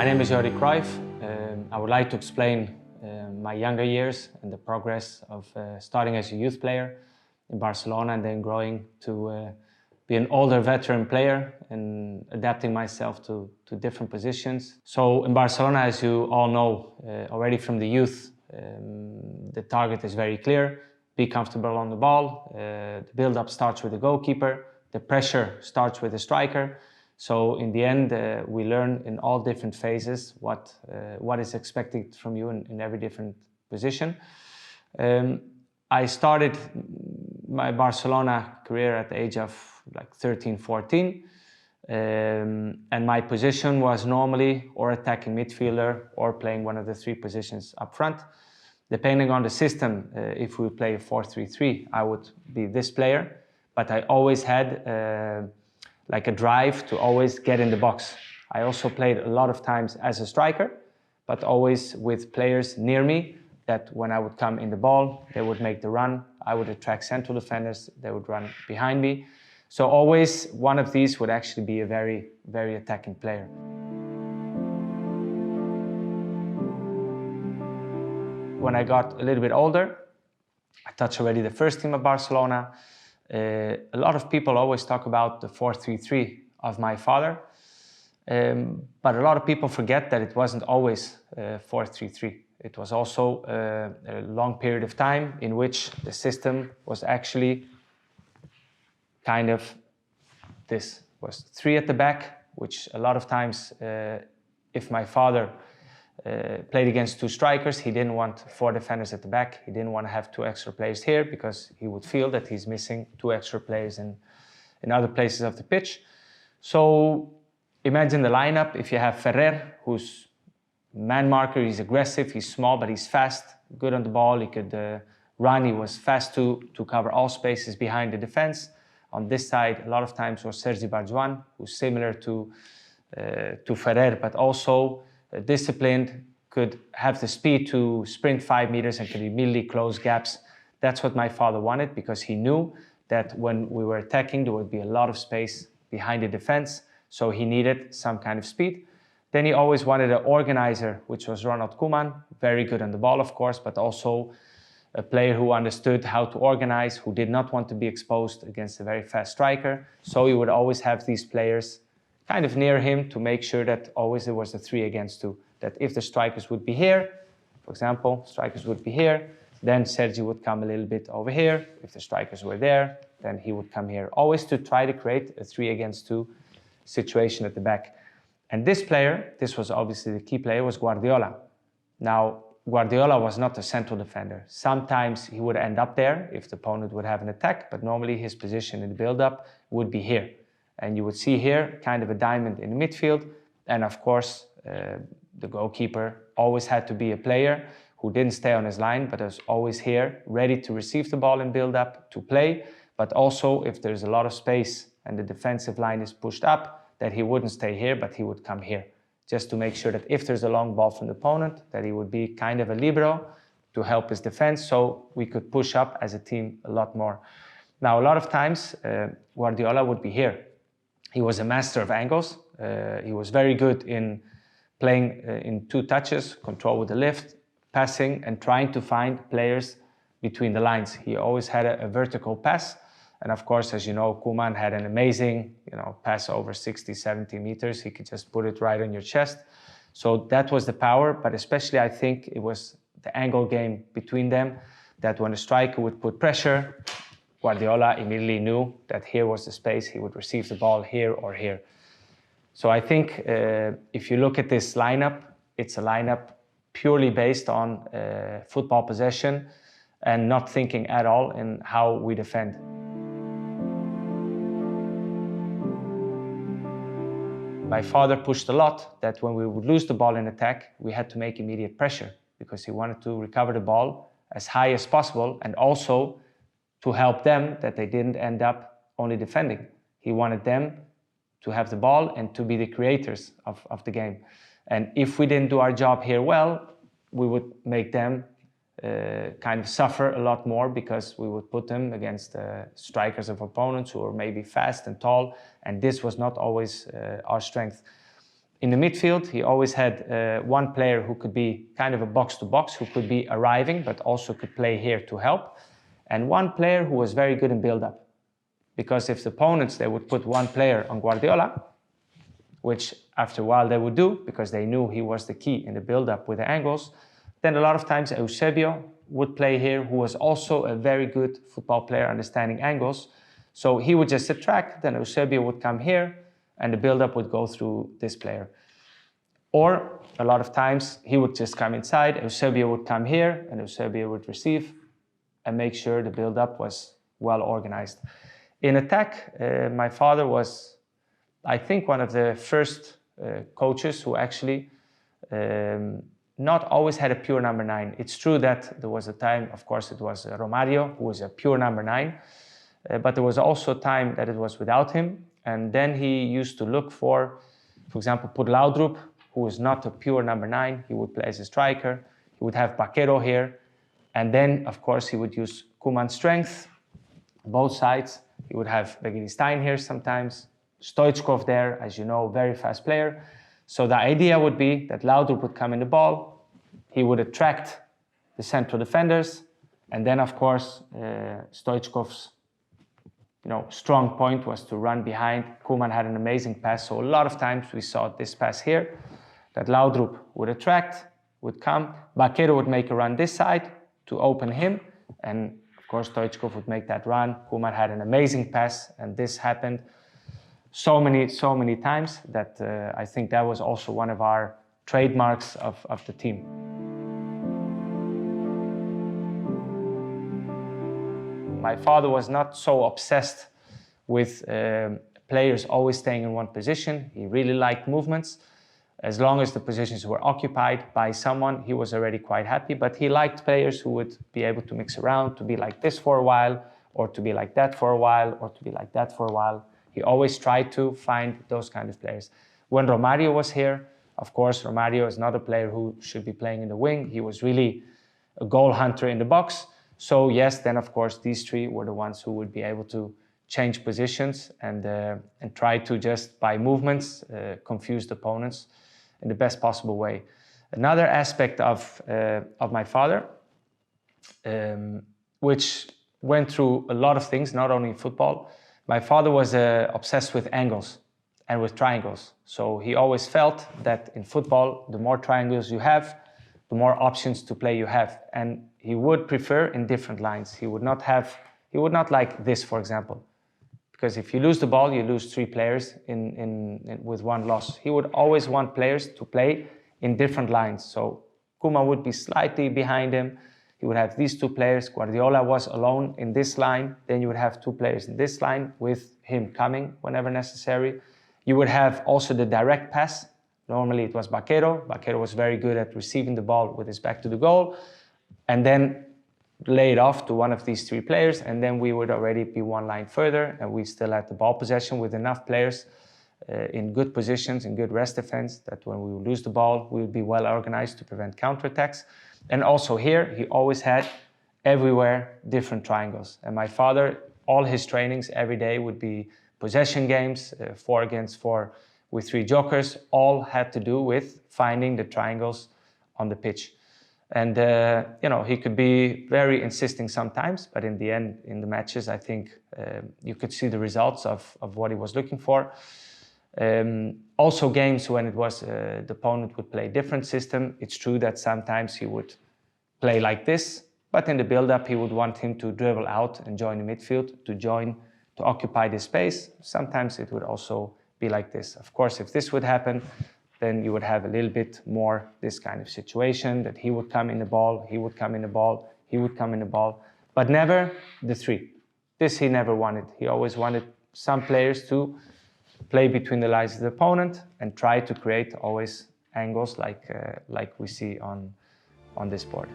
My name is JORDI CRUYFF. I would like to explain my younger years and the progress of starting as a youth player in Barcelona and then growing to be an older veteran player and adapting myself to different positions. So in Barcelona, as you all know, already from the youth, the target is very clear. Be comfortable on the ball. The build-up starts with the goalkeeper. The pressure starts with the striker. So in the end, we learn in all different phases what is expected from you in every different position. I started my Barcelona career at the age of like 13, 14. And my position was normally or attacking midfielder or playing one of the three positions up front. Depending on the system, if we play a 4-3-3, I would be this player. But I always had like a drive to always get in the box. I also played a lot of times as a striker, but always with players near me that when I would come in the ball, they would make the run. I would attract central defenders, they would run behind me. So always one of these would actually be a very, very attacking player. When I got a little bit older, I touched already the first team of Barcelona. A lot of people always talk about the 4-3-3 of my father, but a lot of people forget that it wasn't always 4-3-3. It was also a long period of time in which the system was actually kind of this. Was three at the back, which a lot of times, if my father played against two strikers, he didn't want four defenders at the back. He didn't want to have two extra players here because he would feel that he's missing two extra players in other places of the pitch. So imagine the lineup. If you have Ferrer, who's man marker, he's aggressive, he's small, but he's fast, good on the ball. He could run. He was fast to cover all spaces behind the defense. On this side, a lot of times was Sergi Barjuan, who's similar to Ferrer, but also disciplined, could have the speed to sprint 5 meters and could immediately close gaps. That's what my father wanted because he knew that when we were attacking, there would be a lot of space behind the defense. So he needed some kind of speed. Then he always wanted an organizer, which was Ronald Koeman, very good on the ball, of course, but also a player who understood how to organize, who did not want to be exposed against a very fast striker. So he would always have these players kind of near him to make sure that always there was a 3 against 2. That if the strikers would be here, for example, strikers would be here, then Sergi would come a little bit over here. If the strikers were there, then he would come here. Always to try to create a 3 against 2 situation at the back. And this player, this was obviously the key player, was Guardiola. Now, Guardiola was not a central defender. Sometimes he would end up there if the opponent would have an attack, but normally his position in the build-up would be here. And you would see here kind of a diamond in the midfield. And of course, the goalkeeper always had to be a player who didn't stay on his line, but was always here, ready to receive the ball and build up, to play. But also, if there's a lot of space and the defensive line is pushed up, that he wouldn't stay here, but he would come here. Just to make sure that if there's a long ball from the opponent, that he would be kind of a libero to help his defense, so we could push up as a team a lot more. Now, a lot of times, Guardiola would be here. He was a master of angles. He was very good in playing in 2 touches, control with the lift, passing, and trying to find players between the lines. He always had a vertical pass. And of course, as you know, Koeman had an amazing, pass over 60, 70 meters. He could just put it right on your chest. So that was the power, but especially I think it was the angle game between them, that when a striker would put pressure, Guardiola immediately knew that here was the space, he would receive the ball here or here. So I think if you look at this lineup, it's a lineup purely based on football possession and not thinking at all in how we defend. My father pushed a lot that when we would lose the ball in attack, we had to make immediate pressure because he wanted to recover the ball as high as possible and also to help them that they didn't end up only defending. He wanted them to have the ball and to be the creators of the game. And if we didn't do our job here well, we would make them kind of suffer a lot more because we would put them against strikers of opponents who were maybe fast and tall, and this was not always our strength. In the midfield, he always had one player who could be kind of a box-to-box, who could be arriving, but also could play here to help. And one player who was very good in build-up. Because if the opponents, they would put one player on Guardiola, which after a while they would do, because they knew he was the key in the build-up with the angles, then a lot of times Eusebio would play here, who was also a very good football player, understanding angles. So he would just attract, then Eusebio would come here, and the build-up would go through this player. Or a lot of times he would just come inside, Eusebio would come here, and Eusebio would receive and make sure the build-up was well organized. In attack, my father was, I think, one of the first coaches who actually not always had a pure number 9. It's true that there was a time, of course, it was Romario, who was a pure number 9, but there was also a time that it was without him. And then he used to look for example, put Laudrup, who is not a pure number 9. He would play as a striker. He would have Baquero here. And then, of course, he would use Koeman's strength, both sides. He would have Begiri Stein here sometimes. Stoichkov there, as you know, very fast player. So the idea would be that Laudrup would come in the ball. He would attract the central defenders. And then, of course, Stoichkov's strong point was to run behind. Koeman had an amazing pass. So a lot of times we saw this pass here, that Laudrup would attract, would come. Baquero would make a run this side to open him. And of course, Stoichkov would make that run. Koeman had an amazing pass, and this happened so many times that I think that was also one of our trademarks of the team. My father was not so obsessed with players always staying in one position. He really liked movements. As long as the positions were occupied by someone, he was already quite happy. But he liked players who would be able to mix around, to be like this for a while, or to be like that for a while, or to be like that for a while. He always tried to find those kind of players. When Romario was here, of course, Romario is not a player who should be playing in the wing. He was really a goal hunter in the box. So yes, then of course these three were the ones who would be able to change positions and try to just by movements confuse the opponents in the best possible way. Another aspect of my father, which went through a lot of things, not only in football. My father was obsessed with angles and with triangles. So he always felt that in football, the more triangles you have, the more options to play you have. And he would prefer in different lines. He would not like this, for example. Because if you lose the ball, you lose 3 players with one loss. He would always want players to play in different lines. So Koeman would be slightly behind him. He would have these 2 players. Guardiola was alone in this line. Then you would have 2 players in this line with him coming whenever necessary. You would have also the direct pass. Normally it was Baquero. Baquero was very good at receiving the ball with his back to the goal. And then lay it off to one of these 3 players. And then we would already be one line further. And we still had the ball possession with enough players in good positions, in good rest defense, that when we would lose the ball, we would be well organized to prevent counterattacks. And also here, he always had everywhere different triangles. And my father, all his trainings every day would be possession games, 4 against 4 with 3 jokers, all had to do with finding the triangles on the pitch. And, he could be very insisting sometimes, but in the end, in the matches, I think you could see the results of what he was looking for. Also games when it was the opponent would play a different system. It's true that sometimes he would play like this, but in the build-up he would want him to dribble out and join the midfield, to occupy the space. Sometimes it would also be like this. Of course, if this would happen, then you would have a little bit more this kind of situation, that he would come in the ball, he would come in the ball, he would come in the ball, but never the 3. This he never wanted. He always wanted some players to play between the lines of the opponent and try to create always angles like we see on this board.